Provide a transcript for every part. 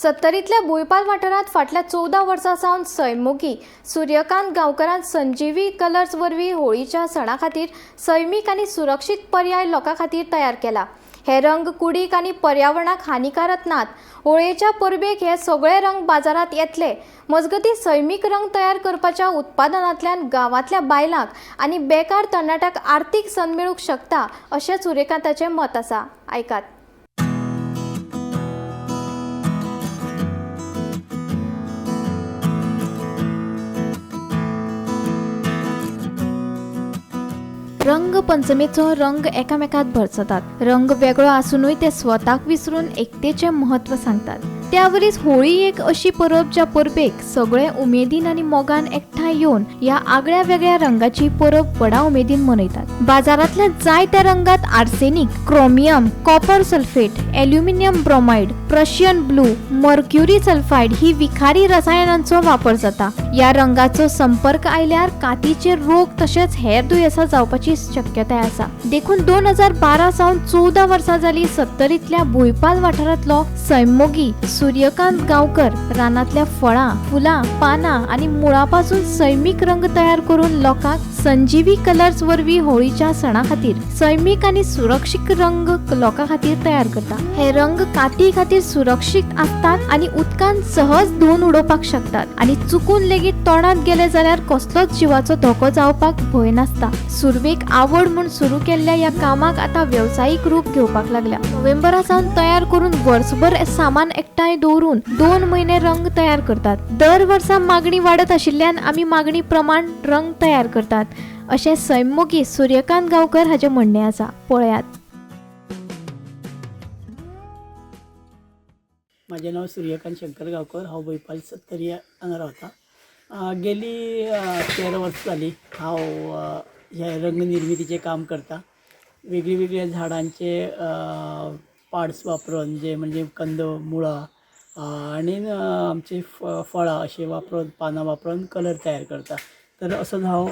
सत्तरीतल्या बुयपाल वाठारात फाटल्या 14 वर्सां सावन सैमोगी सूर्यकांत गांवकारान संजीवी कलर्स वरवीं होळीच्या सणा खातीर सैमीक आनी सुरक्षीत पर्याय लोकां खातीर तयार केला। हे रंग कुडीक आनी पर्यावरणाक हानिकारक नात। होळयेच्या परबेक हे सगळे रंग बाजारात येतले। मजगती सैमीक रंग तयार करपाच्या उत्पादनांतल्यान गांवांतल्या बायलांक आनी बेकार तरणाट्यांक आर्थीक संद मेळूंक शकता अशें सूर्यकांताचें मत आसा। आयकात। रंग पंचमेचो रंग एकामेकांत भरसतात। रंग वेगळो आसूनय ते स्वताक विसरून एकतेचें महत्व सांगतात। त्यावरीच होळी एक अशी परब ज्या परबेक सगळे उमेदीन आनी मोगान एकठांय येवन ह्या आगळ्या वेगळ्या रंगाची परब बडा उमेदीन मनयतात। बाजारांतल्या जायत्या रंगात arsenic, chromium, copper sulphate, aluminium bromide, Prussian blue, mercury sulphide ही विखारी रसायनांचो वापर जाता। या रंगाचो संपर्क आयल्यार कातीचे रोग तशेंच हेर दुयेंसां जावपाची शक्यताय आसा। देखून 2012 सावन 14 वर्सां जाली सत्तरीतल्या बुयपाल वाठारांतलो सैमोगी सूर्यकांत गांवकर रानांतल्या फळां, फुलां, पानां आनी मुळांपासून सैमीक रंग तयार करून लोकांक संजीवी कलर्स वरवीं होळीच्या सणा खातीर सैमीक आनी सुरक्षीत रंग लोकां खातीर तयार करता। हे रंग काती खातीर सुरक्षीत आसतात आनी उदकान सहज धुवन उडोवपाक शकतात आनी चुकून लेगीत तोंडात गेले जाल्यार कसलोच जिवाचो धोको जावपाक भंय नासता। सुरवेक आवड म्हूण सुरू केल्ल्या ह्या कामाक आतां वेवसायीक रूप घेवपाक लागल्या। नोव्हेंबरा सावन तयार करून वर्सभर सामान एकठांय दवरून 2 म्हयने रंग तयार करतात। दर वर्सा मागणी वाडत आशिल्ल्यान आमी मागणी प्रमाण रंग तयार करतात अशें सैमोगी सूर्यकांत गांवकर हाचें म्हणणें आसा। पळयात। माझे नाव सूर्यकांत शंकर गांवकर। हांव बुयपाल सत्तरी हांगा रावता। गेली 13 वर्सां जाली हांव हे रंग निर्मितीचें काम करता। वेगळी वेगळ्या झाडांचे पार्ट्स वापरून जे म्हणजे कंद, मुळां आनी आमचे फळां अशें वापरून पानां वापरून कलर तयार करता। तर असोच हांव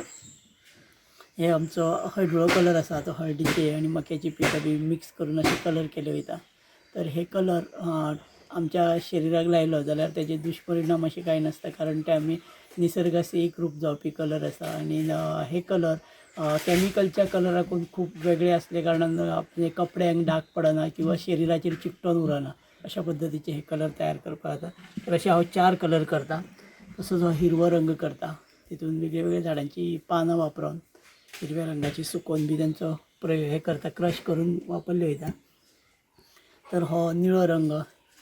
हे आमचो हळडुळो कलर आसा तो हळदीचे आनी मक्याची पिठां बी मिक्स करून अशे कलर केले वयता। तर हे कलर आमच्या शरिराक लायलो जाल्यार तेजे दुश्परिणाम अशें कांय नासता, कारण ते आमी निसर्गास एक रूप जावपी कलर आसा। आनी हे कलर कॅमिकलच्या कलराकून खूब वेगळे आसले कारणान आपले कपड्यांक डाग पडना किंवा शरिराचेर चिकटोन उरना अशा पद्दतीचे हे कलर तयार करपाक जाता। तर अशे हांव 4 कलर करता। तसोच हांव हिरवो रंग करता। तितून वेगळ्या वेगळ्या झाडांची पानां वापरून हिरव्या रंगाची सुकोवन बी तांचो प्रयोग हे करता, क्रश करून वापरले वयता। तर हो निळो रंग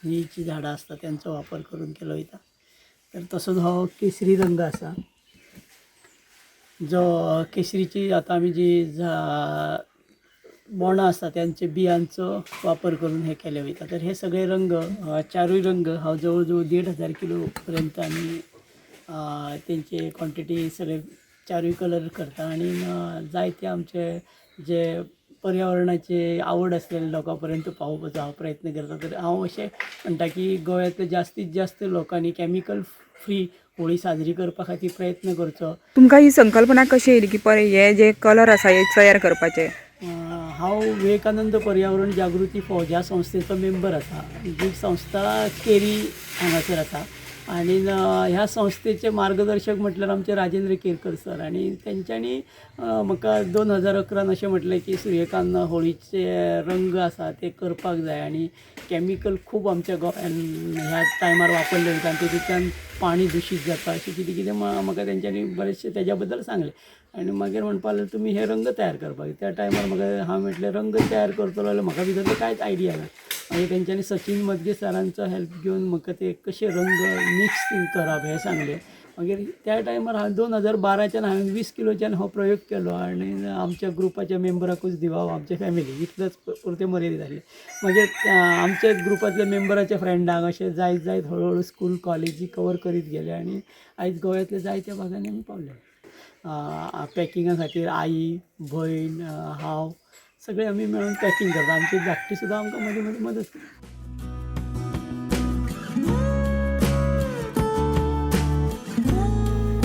ही जी झाडां आसता त्यांचो वापर करून केलो वयता। तर तसोच हो केसरी रंग आसा जो केसरीची आतां आमी जी बोंडां आसता त्यांचे बियांचो वापर करून हे केले वयता। तर हे सगळे रंग 4 रंग हांव जवळ जवळ 1,500 किलो पर्यंत आमी तेंचे क्वॉन्टिटी सगळे 4 कलर करता। आनी जायते आमचे जे पर्यावरणाचे आवड असलेल्या लोकां पर्यंत पावोवपाचो हांव प्रयत्न करता। तर हांव अशें म्हणटा की गोंयांतल्या जास्तीत जास्त लोकांनी कॅमिकल फ्री होळी साजरी करपा खातीर प्रयत्न करचो। तुमकां ही संकल्पना कशी येयली की हे जे कलर आसा हे तयार करपाचे? हांव विवेकानंद पर्यावरण जागृती फौज ह्या संस्थेचो मेंबर आसा। जी संस्था केरी हांगासर आसा आनी ह्या संस्थेचे मार्गदर्शक म्हटल्यार आमचे राजेंद्र केरकर सर। आनी तेंच्यांनी म्हाका 2011 अशें म्हटलें की सूर्यकांत होळीचे रंग आसा ते करपाक जाय आनी कॅमिकल खूब आमच्या गोंयांत ह्या टायमार वापरले वयता आनी तेतूंतल्यान पाणी दुशीत जाता अशें कितें कितें म्हाका तेंच्यांनी बरेचशे तेज्या बद्दल सांगलें। आनी मागीर म्हणपाक लागले तुमी हे रंग तयार करपाक। त्या टायमार म्हाका हांव म्हटलें रंग तयार करतलो जाल्यार म्हाका भितर कांयच आयडिया ना। मागीर तेंच्यांनी सचिन मदगे सरांचो हेल्प घेवन म्हाका ते कशे रंग मिक्स करप हें सांगलें। मागीर त्या टायमार हांवें 2012च्यान हांवें 20 किलोच्यान हो प्रयोग केलो आनी आमच्या ग्रुपाच्या मेंबराकूच दिवप आमच्या फॅमिलीक इतलेंच पुरतें मर्यादीत जालें। मागीर आमच्या ग्रुपांतल्या मेंबराच्या फ्रेंडांक अशें जायत जायत हळूहळू स्कूल कॉलेजी कवर करीत गेले आनी आयज गोंयांतल्या जायत्या भागांनी आमी पावले। पॅकिंगा खातीर आई, भयण, हांव सगळे आमी मेळून पॅकिंग करता। आमची धाकटी सुद्दां आमकां मदीं मदीं मदत करता।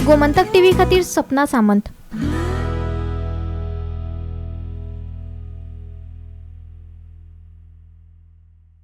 गोमंतक टीव्ही खातीर सपना सामंत।